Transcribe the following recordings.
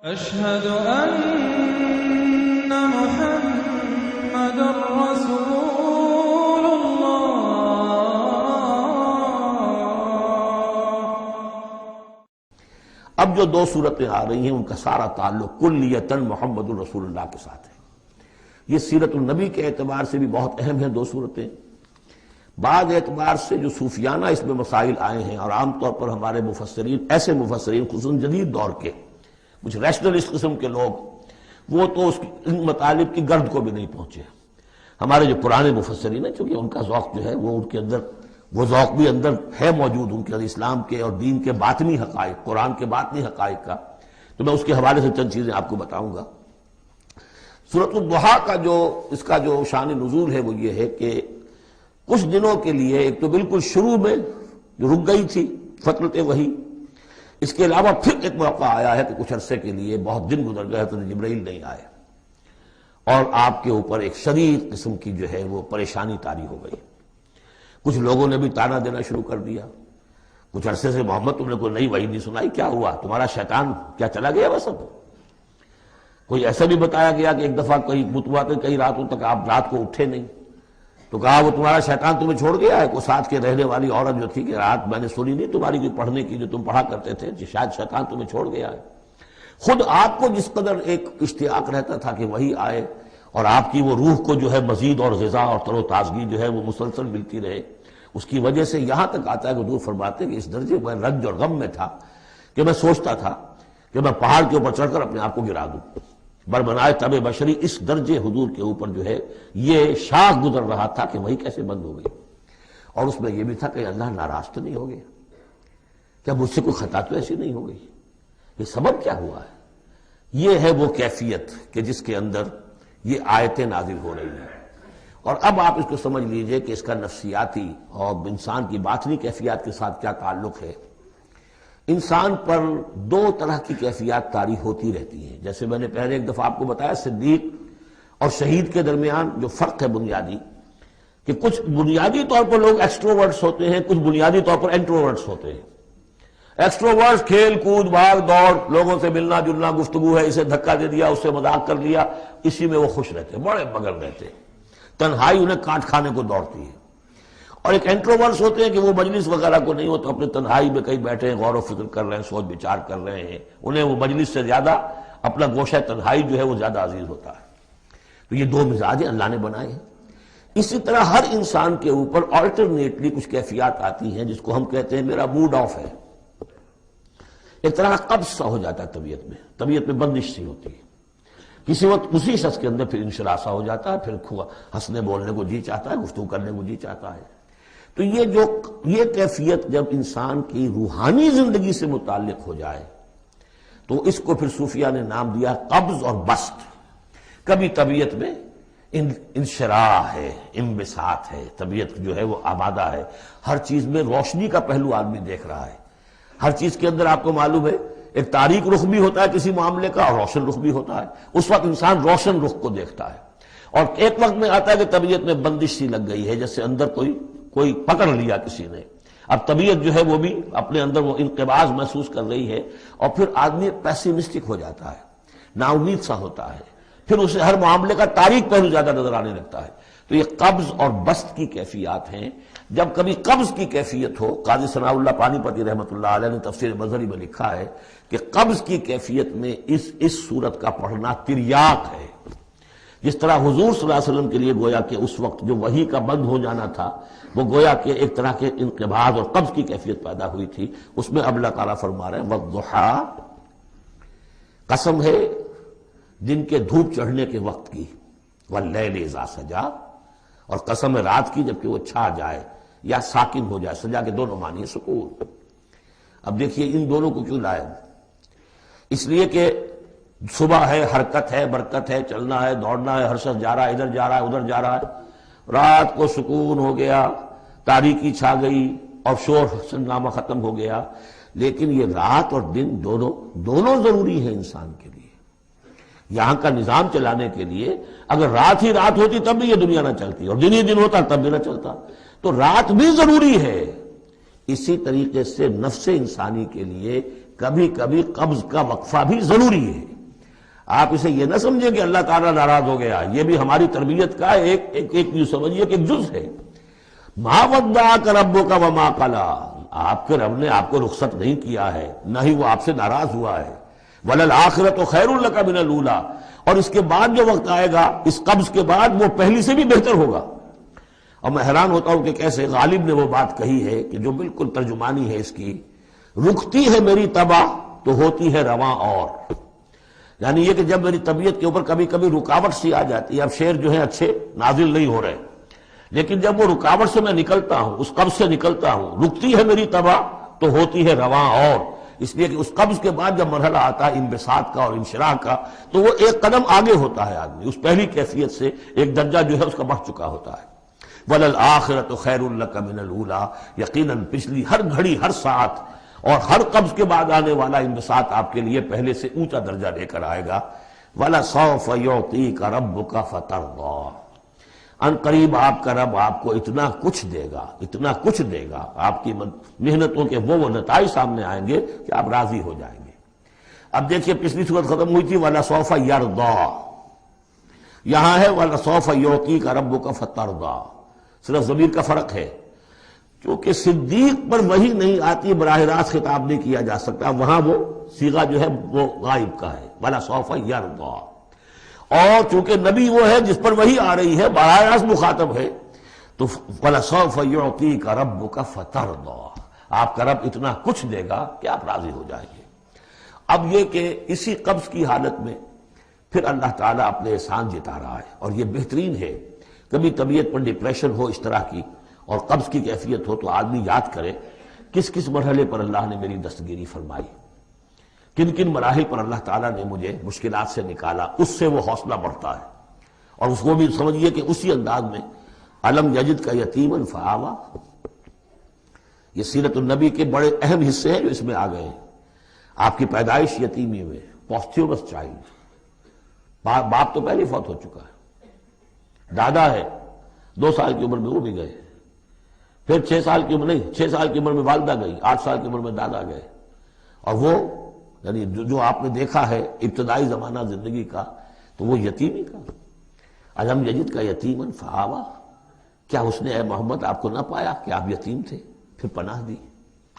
أشهد أن محمد رسول الله۔ اب جو دو صورتیں آ رہی ہیں ان کا سارا تعلق کلیتاً محمد الرسول اللہ کے ساتھ ہے۔ یہ سیرت النبی کے اعتبار سے بھی بہت اہم ہیں دو صورتیں۔ بعض اعتبار سے جو صوفیانہ اس میں مسائل آئے ہیں، اور عام طور پر ہمارے مفسرین، ایسے مفسرین خصوصاً جدید دور کے کچھ ریشنلسٹ قسم کے لوگ، وہ تو ان مطالب کی گرد کو بھی نہیں پہنچے۔ ہمارے جو پرانے مفسرین ہیں، چونکہ ان کا ذوق جو ہے وہ ان کے اندر، وہ ذوق بھی اندر ہے موجود ان کے اندر، اسلام کے اور دین کے باطنی حقائق، قرآن کے باطنی حقائق کا، تو میں اس کے حوالے سے چند چیزیں آپ کو بتاؤں گا۔ سورۃ الضحیٰ کا اس کا جو شان نزول ہے وہ یہ ہے کہ کچھ دنوں کے لیے، ایک تو بالکل شروع میں جو رک گئی تھی فترت وحی، اس کے علاوہ پھر ایک موقع آیا ہے کہ کچھ عرصے کے لیے بہت دن گزر گئے تو جبرائیل نہیں آئے، اور آپ کے اوپر ایک شدید قسم کی جو ہے وہ پریشانی طاری ہو گئی۔ کچھ لوگوں نے بھی تانا دینا شروع کر دیا، کچھ عرصے سے محمد تم نے کوئی نئی وحی نہیں سنائی، کیا ہوا تمہارا شیطان کیا چلا گیا بس اب؟ کوئی ایسا بھی بتایا گیا کہ ایک دفعہ کئی بتوا کے کئی راتوں تک آپ رات کو اٹھے نہیں، تو کہا وہ تمہارا شیطان تمہیں چھوڑ گیا ہے؟ کوئی ساتھ کے رہنے والی عورت جو تھی کہ رات میں نے سنی نہیں تمہاری کوئی پڑھنے کی جو تم پڑھا کرتے تھے، شاید شیطان تمہیں چھوڑ گیا ہے۔ خود آپ کو جس قدر ایک اشتیاق رہتا تھا کہ وہی آئے اور آپ کی وہ روح کو جو ہے مزید اور غذا اور تر و تازگی جو ہے وہ مسلسل ملتی رہے، اس کی وجہ سے یہاں تک آتا ہے کہ حضور فرماتے ہیں کہ اس درجے میں رنج اور غم میں تھا کہ میں سوچتا تھا کہ میں پہاڑ کے اوپر چڑھ کر اپنے آپ کو گرا دوں۔ بربنائے طب بشری، اس درجے حضور کے اوپر جو ہے یہ شاخ گزر رہا تھا کہ وہی کیسے بند ہو گئی۔ اور اس میں یہ بھی تھا کہ اللہ ناراض تو نہیں ہو گیا، کیا مجھ سے کوئی خطا تو ایسی نہیں ہو گئی؟ یہ سبب کیا ہوا ہے؟ یہ ہے وہ کیفیت کہ جس کے اندر یہ آیتیں نازل ہو رہی ہیں۔ اور اب آپ اس کو سمجھ لیجئے کہ اس کا نفسیاتی اور انسان کی باطنی کیفیات کے ساتھ کیا تعلق ہے۔ انسان پر دو طرح کی کیفیات طاری ہوتی رہتی ہیں، جیسے میں نے پہلے ایک دفعہ آپ کو بتایا صدیق اور شہید کے درمیان جو فرق ہے بنیادی، کہ کچھ بنیادی طور پر لوگ ایکسٹروورٹس ہوتے ہیں، کچھ بنیادی طور پر انٹروورٹس ہوتے ہیں۔ ایکسٹروورٹس کھیل کود بھاگ دوڑ، لوگوں سے ملنا جلنا، گفتگو ہے، اسے دھکا دے دیا، اس سے مذاق کر لیا، اسی میں وہ خوش رہتے ہیں، بڑے مگن رہتے ہیں، تنہائی انہیں کانٹ کھانے کو دوڑتی ہے۔ اور ایک انٹروورٹس ہوتے ہیں کہ وہ مجلس وغیرہ کو نہیں، وہ تو اپنے تنہائی میں کہیں بیٹھے ہیں، غور و فکر کر رہے ہیں، سوچ بچار کر رہے ہیں، انہیں وہ مجلس سے زیادہ اپنا گوشہ تنہائی جو ہے وہ زیادہ عزیز ہوتا ہے۔ تو یہ دو مزاج اللہ نے بنائے ہیں۔ اسی طرح ہر انسان کے اوپر آلٹرنیٹلی کچھ کیفیات آتی ہیں جس کو ہم کہتے ہیں میرا موڈ آف ہے۔ ایک طرح کا قبض سا ہو جاتا ہے طبیعت میں بندش سی ہوتی ہے، کسی وقت اسی شخص کے اندر پھر انشراح سا ہو جاتا ہے، پھر ہنسنے بولنے کو جی چاہتا ہے، گفتگو کرنے کو جی چاہتا ہے۔ تو یہ کیفیت جب انسان کی روحانی زندگی سے متعلق ہو جائے تو اس کو پھر صوفیہ نے نام دیا قبض اور بسط۔ کبھی طبیعت میں انشراح ہے، انبساط ہے، طبیعت جو ہے وہ آبادہ ہے، ہر چیز میں روشنی کا پہلو آدمی دیکھ رہا ہے، ہر چیز کے اندر آپ کو معلوم ہے ایک تاریک رخ بھی ہوتا ہے کسی معاملے کا اور روشن رخ بھی ہوتا ہے، اس وقت انسان روشن رخ کو دیکھتا ہے۔ اور ایک وقت میں آتا ہے کہ طبیعت میں بندش سی لگ گئی ہے، جیسے اندر کوئی پکڑ لیا کسی نے، اب طبیعت جو ہے وہ بھی اپنے اندر وہ انقباض محسوس کر رہی ہے، اور پھر آدمی پیسیمسٹک ہو جاتا ہے، نا امید سا ہوتا ہے، پھر اسے ہر معاملے کا تاریک پہلو زیادہ نظر آنے لگتا ہے۔ تو یہ قبض اور بسط کی کیفیات ہیں۔ جب کبھی قبض کی کیفیت ہو، قاضی ثناء اللہ پانی پتی رحمۃ اللہ علیہ نے تفسیر مظہری میں لکھا ہے کہ قبض کی کیفیت میں اس صورت کا پڑھنا تریاق ہے۔ جس طرح حضور صلی اللہ علیہ وسلم کے لیے گویا کہ اس وقت جو وحی کا بند ہو جانا تھا وہ گویا کہ ایک طرح کے انقباض اور قبض کی کیفیت پیدا ہوئی تھی، اس میں اب اللہ تعالیٰ فرما رہے ہیں والضحیٰ، قسم ہے دن کے دھوپ چڑھنے کے وقت کی، واللیل اذا سجا، اور قسم ہے رات کی جبکہ وہ چھا جائے یا ساکن ہو جائے، سجا کے دونوں معنی ہے سکون۔ اب دیکھیے ان دونوں کو کیوں لائے؟ اس لیے کہ صبح ہے، حرکت ہے، برکت ہے، چلنا ہے، دوڑنا ہے، ہر شخص جا رہا ہے، ادھر جا رہا ہے ادھر جا رہا ہے۔ رات کو سکون ہو گیا، تاریکی چھا گئی اور شور ہنگامہ ختم ہو گیا۔ لیکن یہ رات اور دن دونوں ضروری ہیں انسان کے لیے۔ یہاں کا نظام چلانے کے لیے اگر رات ہی رات ہوتی تب بھی یہ دنیا نہ چلتی، اور دن ہی دن ہوتا تب بھی نہ چلتا۔ تو رات بھی ضروری ہے۔ اسی طریقے سے نفس انسانی کے لیے کبھی کبھی قبض کا وقفہ بھی ضروری ہے۔ آپ اسے یہ نہ سمجھیں کہ اللہ تعالیٰ ناراض ہو گیا، یہ بھی ہماری تربیت کا ایک یوں سمجھیے کہ ایک جز ہے۔ ما ودعک ربک وما قلی، آپ کے رب نے آپ کو رخصت نہیں کیا ہے، نہ ہی وہ آپ سے ناراض ہوا ہے۔ وَلَلْآخِرَةُ خَيْرٌ لَكَ مِنَ الْأُولَىٰ، اور اس کے بعد جو وقت آئے گا اس قبض کے بعد وہ پہلی سے بھی بہتر ہوگا۔ اور میں حیران ہوتا ہوں کہ کیسے غالب نے وہ بات کہی ہے کہ جو بالکل ترجمانی ہے اس کی، رکتی ہے میری طبع تو ہوتی ہے رواں اور، یعنی یہ کہ جب میری طبیعت کے اوپر کبھی کبھی رکاوٹ سی آ جاتی ہے، اب شعر جو ہے اچھے نازل نہیں ہو رہے، لیکن جب وہ رکاوٹ سے میں نکلتا ہوں، اس قبض سے نکلتا ہوں، رکتی ہے میری طبع تو ہوتی ہے رواں اور، اس لیے کہ اس قبض کے بعد جب مرحلہ آتا ہے انبساط کا اور انشراح کا تو وہ ایک قدم آگے ہوتا ہے، آدمی اس پہلی کیفیت سے ایک درجہ جو ہے اس کا بڑھ چکا ہوتا ہے۔ وَلَلْآخِرَةُ خَيْرٌ لَكَ مِنَ الْأُولَىٰ، یقیناً پچھلی ہر گھڑی، ہر ساعت اور ہر قبض کے بعد آنے والا انبساط آپ کے لیے پہلے سے اونچا درجہ لے کر آئے گا۔ وَلَسَوْفَ يُعْطِيكَ رَبُّكَ فَتَرْضَىٰ، ان قریب آپ کا رب آپ کو اتنا کچھ دے گا، اتنا کچھ دے گا، آپ کی محنتوں کے وہ نتائج سامنے آئیں گے کہ آپ راضی ہو جائیں گے۔ اب دیکھیے پچھلی صورت ختم ہوئی تھی وَلَسَوْفَ يَرْضَىٰ، یہاں ہے وَلَسَوْفَ يُعْطِيكَ رَبُّكَ فَتَرْضَىٰ، صرف ضمیر کا فرق ہے، کیونکہ صدیق پر وحی نہیں آتی براہ راست خطاب نہیں کیا جا سکتا، وہاں وہ صیغہ جو ہے وہ غائب کا ہے، وَلَسَوْفَ يَرْضَىٰ، اور چونکہ نبی وہ ہے جس پر وحی آ رہی ہے، براہ راست مخاطب ہے، تو وَلَسَوْفَ يُعْطِيكَ رَبُّكَ فَتَرْضَىٰ، آپ کا رب اتنا کچھ دے گا کہ آپ راضی ہو جائیں گے۔ اب یہ کہ اسی قبض کی حالت میں پھر اللہ تعالیٰ اپنے احسان جتا رہا ہے، اور یہ بہترین ہے۔ کبھی طبیعت پر ڈپریشن ہو اس طرح کی اور قبض کی کیفیت ہو تو آدمی یاد کرے کس کس مرحلے پر اللہ نے میری دستگیری فرمائی، کن کن مراحل پر اللہ تعالیٰ نے مجھے مشکلات سے نکالا، اس سے وہ حوصلہ بڑھتا ہے۔ اور اس کو بھی سمجھیے کہ اسی انداز میں الم یجد کا یتیما فآویٰ، یہ سیرت النبی کے بڑے اہم حصے ہیں جو اس میں آ گئے ہیں۔ آپ کی پیدائش یتیمی میں، پوسٹیومس چائلڈ، باپ تو پہلے فوت ہو چکا ہے، دادا ہے 2 سال کی عمر میں وہ بھی گئے، پھر 6 سال کی عمر نہیں 6 سال کی عمر میں والدہ گئی، 8 سال کی عمر میں دادا گئے، اور وہ یعنی جو آپ نے دیکھا ہے ابتدائی زمانہ زندگی کا تو وہ یتیمی کا۔ الم یجد کا یتیما فآویٰ، کیا اس نے اے محمد آپ کو نہ پایا کہ آپ یتیم تھے، پھر پناہ دی،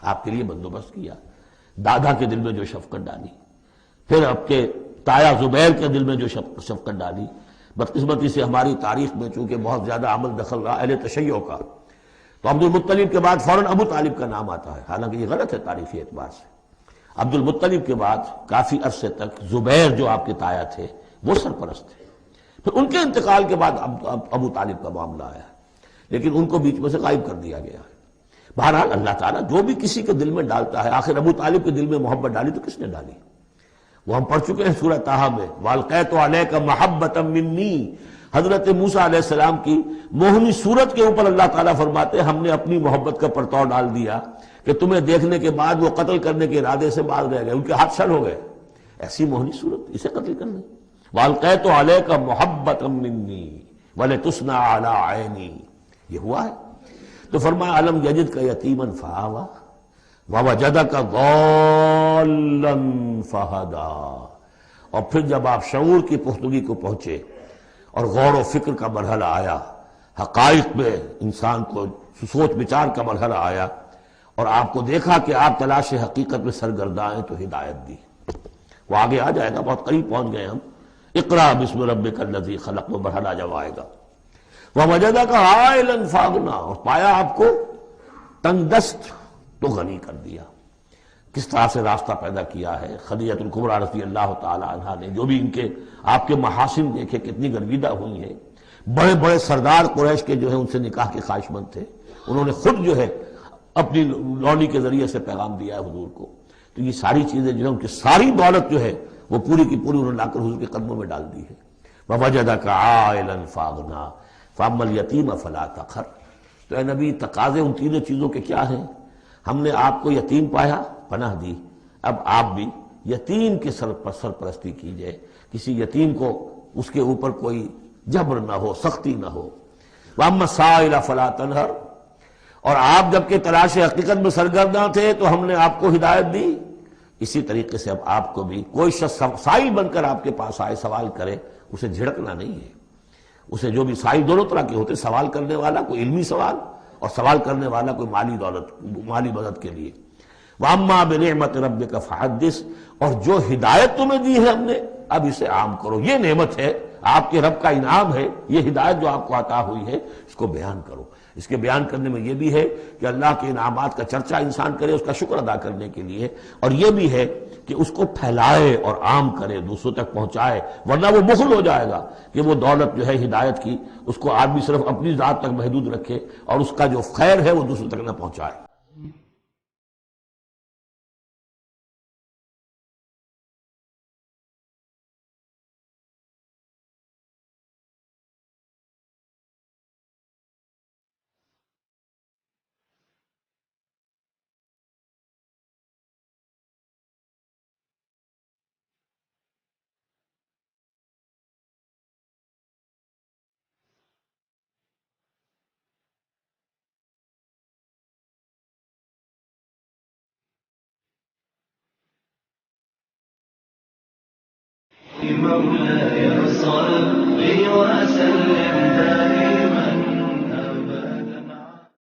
آپ کے لیے بندوبست کیا، دادا کے دل میں جو شفقت ڈالی، پھر آپ کے تایا زبیر کے دل میں جو شفقت ڈالی۔ بدقسمتی سے ہماری تاریخ میں چونکہ بہت زیادہ عمل دخل رہا اہل تشیع کا، تو عبد المطلب کے بعد فوراً ابو طالب کا نام آتا ہے، حالانکہ یہ غلط ہے تاریخی اعتبار سے۔ عبد المطلب کے بعد کافی عرصے تک زبیر جو آپ کے تایا تھے وہ سرپرست تھے، پھر ان کے انتقال کے بعد ابو طالب کا معاملہ آیا، لیکن ان کو بیچ میں سے غائب کر دیا گیا ہے۔ بہرحال اللہ تعالیٰ جو بھی کسی کے دل میں ڈالتا ہے، آخر ابو طالب کے دل میں محبت ڈالی تو کس نے ڈالی؟ وہ ہم پڑھ چکے ہیں سورہ طٰہٰ میں، وَأَلْقَيْتُ عَلَيْكَ مَحَبَّةً مِّنِّي، حضرت موسیٰ علیہ السلام کی موہنی صورت کے اوپر اللہ تعالیٰ فرماتے ہیں ہم نے اپنی محبت کا پرتو ڈال دیا کہ تمہیں دیکھنے کے بعد وہ قتل کرنے کے ارادے سے باز رہ گئے، ان کے ہاتھ شل ہو گئے، ایسی موہنی صورت اسے قتل کرنا۔ وَأَلْقَيْتُ عَلَيْكَ مَحَبَّةً مِّنِّي وَلِتُصْنَعَ عَلَىٰ عَيْنِي، یہ ہوا ہے۔ تو فرمایا الم یجد کا یتیما فآویٰ ووجدک ضالا فہدیٰ، اور پھر جب آپ شعور کی پختگی کو پہنچے اور غور و فکر کا مرحلہ آیا، حقائق میں انسان کو سوچ بچار کا مرحلہ آیا، اور آپ کو دیکھا کہ آپ تلاش حقیقت میں سرگرداں ہیں تو ہدایت دی۔ وہ آگے آ جائے گا، بہت قریب پہنچ گئے ہم، اقرأ بسم ربک الذی خلق، وہ مرحلہ جب آئے گا۔ ووجدک عائلا فاغنیٰ، اور پایا آپ کو تنگ دست تو غنی کر دیا۔ کس طرح سے راستہ پیدا کیا ہے خدیجہ الکبریٰ رضی اللہ تعالی عنہا نے، جو بھی ان کے آپ کے محاسن دیکھے کتنی گرویدہ ہوئی ہیں، بڑے بڑے سردار قریش کے جو ہے ان سے نکاح کے خواہش مند تھے، انہوں نے خود جو ہے اپنی لونی کے ذریعے سے پیغام دیا ہے حضور کو، تو یہ ساری چیزیں جو ہے ان کی ساری دولت جو ہے وہ پوری کی پوری انہوں نے لا کر حضور کے قدموں میں ڈال دی ہے۔ وَوَجَدَكَ عَائِلًا فَأَغْنَىٰ فَأَمَّا الْيَتِيمَ فَلَا تَقْهَرْ، تو اے نبی تقاضے ان تینوں چیزوں کے کیا ہیں؟ ہم نے آپ کو یتیم پایا، پناہ دی، اب آپ بھی یتیم کے سرپرستی کیجئے، کسی یتیم کو اس کے اوپر کوئی جبر نہ ہو، سختی نہ ہو۔ وَأَمَّا السَّائِلَ فَلَا تَنْهَرْ، اور آپ جب کہ تلاش حقیقت میں سرگرداں تھے تو ہم نے آپ کو ہدایت دی اسی طریقے سے اب آپ کو بھی کوئی شخص سائل بن کر آپ کے پاس آئے، سوال کرے، اسے جھڑکنا نہیں ہے۔ اسے جو بھی سائل دونوں طرح کے ہوتے، سوال کرنے والا کوئی علمی سوال، اور سوال کرنے والا کوئی مالی دولت، مالی مدد کے لیے۔ وَأَمَّا بِنِعْمَةِ رَبِّكَ فَحَدِّثْ، اور جو ہدایت تمہیں دی ہے ہم نے، اب اسے عام کرو۔ یہ نعمت ہے، آپ کے رب کا انعام ہے، یہ ہدایت جو آپ کو عطا ہوئی ہے، اس کو بیان کرو۔ اس کے بیان کرنے میں یہ بھی ہے کہ اللہ کے انعامات کا چرچا انسان کرے، اس کا شکر ادا کرنے کے لیے، اور یہ بھی ہے کہ اس کو پھیلائے اور عام کرے، دوسروں تک پہنچائے، ورنہ وہ بخل ہو جائے گا کہ وہ دولت جو ہے ہدایت کی، اس کو آدمی صرف اپنی ذات تک محدود رکھے اور اس کا جو خیر ہے وہ دوسروں تک نہ پہنچائے۔ مولاي